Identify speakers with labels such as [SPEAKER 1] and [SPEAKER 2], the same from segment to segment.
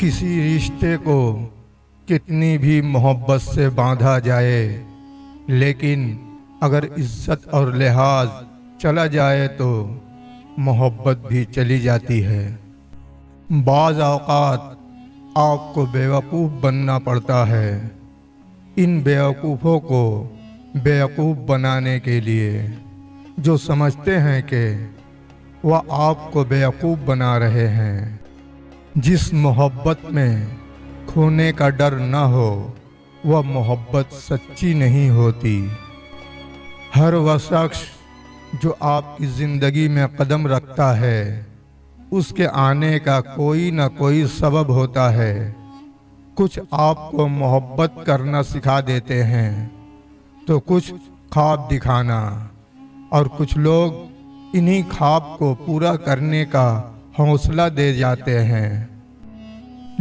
[SPEAKER 1] किसी रिश्ते को कितनी भी मोहब्बत से बांधा जाए, लेकिन अगर इज्जत और लिहाज चला जाए तो मोहब्बत भी चली जाती है। बाज़ औक़ात आपको बेवकूफ़ बनना पड़ता है। इन बेवकूफ़ों को बेवकूफ़ बनाने के लिए जो समझते हैं कि वह आपको बेवकूफ़ बना रहे हैं। जिस मोहब्बत में खोने का डर न हो वह मोहब्बत सच्ची नहीं होती। हर वह शख्स जो आपकी ज़िंदगी में कदम रखता है उसके आने का कोई न कोई सबब होता है। कुछ आपको मोहब्बत करना सिखा देते हैं तो कुछ ख्वाब दिखाना, और कुछ लोग इन्हीं ख्वाब को पूरा करने का हौसला दे जाते हैं।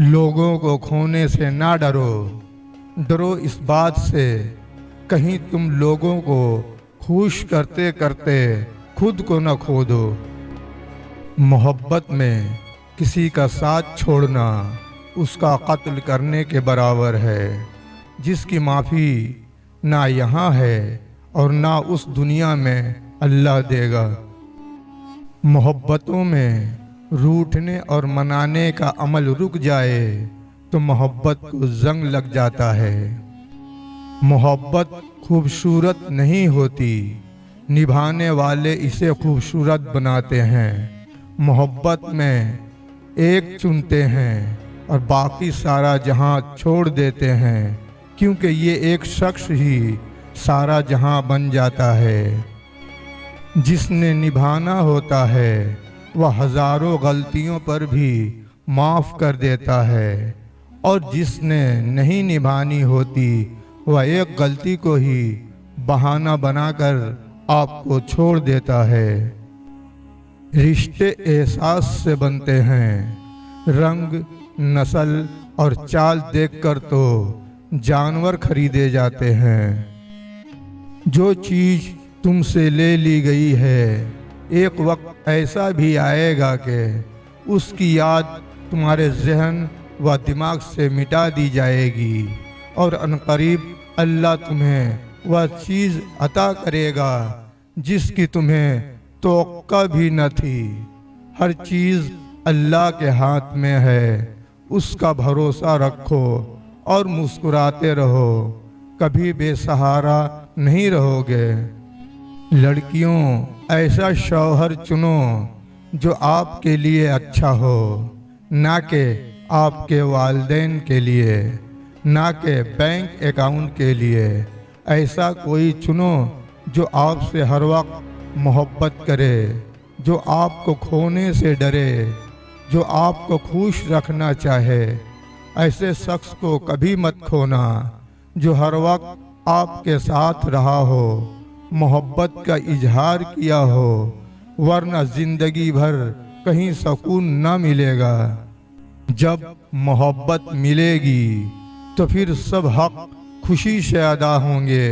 [SPEAKER 1] लोगों को खोने से ना डरो, डरो इस बात से कहीं तुम लोगों को खुश करते करते खुद को न खो दो। मोहब्बत में किसी का साथ छोड़ना उसका कत्ल करने के बराबर है, जिसकी माफ़ी ना यहाँ है और ना उस दुनिया में अल्लाह देगा। मोहब्बतों में रूठने और मनाने का अमल रुक जाए तो मोहब्बत को जंग लग जाता है। मोहब्बत खूबसूरत नहीं होती, निभाने वाले इसे खूबसूरत बनाते हैं। मोहब्बत में एक चुनते हैं और बाकी सारा जहां छोड़ देते हैं, क्योंकि ये एक शख्स ही सारा जहां बन जाता है। जिसने निभाना होता है वह हज़ारों गलतियों पर भी माफ़ कर देता है, और जिसने नहीं निभानी होती वह एक गलती को ही बहाना बनाकर आपको छोड़ देता है। रिश्ते एहसास से बनते हैं, रंग, नस्ल और चाल देखकर तो जानवर खरीदे जाते हैं। जो चीज़ तुमसे ले ली गई है एक वक्त ऐसा भी आएगा कि उसकी याद तुम्हारे जहन व दिमाग से मिटा दी जाएगी, और अनकरीब अल्लाह तुम्हें वह चीज़ अता करेगा जिसकी तुम्हें तौक़्क़ा भी न थी। हर चीज़ अल्लाह के हाथ में है, उसका भरोसा रखो और मुस्कुराते रहो, कभी बेसहारा नहीं रहोगे। लड़कियों, ऐसा शौहर चुनो जो आपके लिए अच्छा हो, ना कि आपके वालिदैन के लिए, ना कि बैंक अकाउंट के लिए। ऐसा कोई चुनो जो आपसे हर वक्त मोहब्बत करे, जो आपको खोने से डरे, जो आपको खुश रखना चाहे। ऐसे शख्स को कभी मत खोना जो हर वक्त आपके साथ रहा हो, मोहब्बत का इजहार किया हो, वरना ज़िंदगी भर कहीं सुकून न मिलेगा। जब मोहब्बत मिलेगी तो फिर सब हक खुशी से अदा होंगे।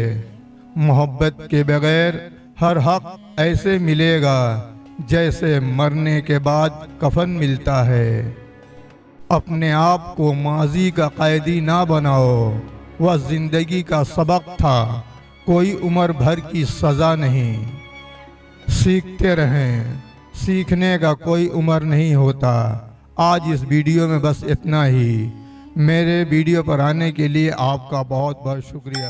[SPEAKER 1] मोहब्बत के बगैर हर हक ऐसे मिलेगा जैसे मरने के बाद कफन मिलता है। अपने आप को माजी का कैदी ना बनाओ, वह ज़िंदगी का सबक था, कोई उम्र भर की सज़ा नहीं। सीखते रहें, सीखने का कोई उम्र नहीं होता। आज इस वीडियो में बस इतना ही। मेरे वीडियो पर आने के लिए आपका बहुत बहुत शुक्रिया।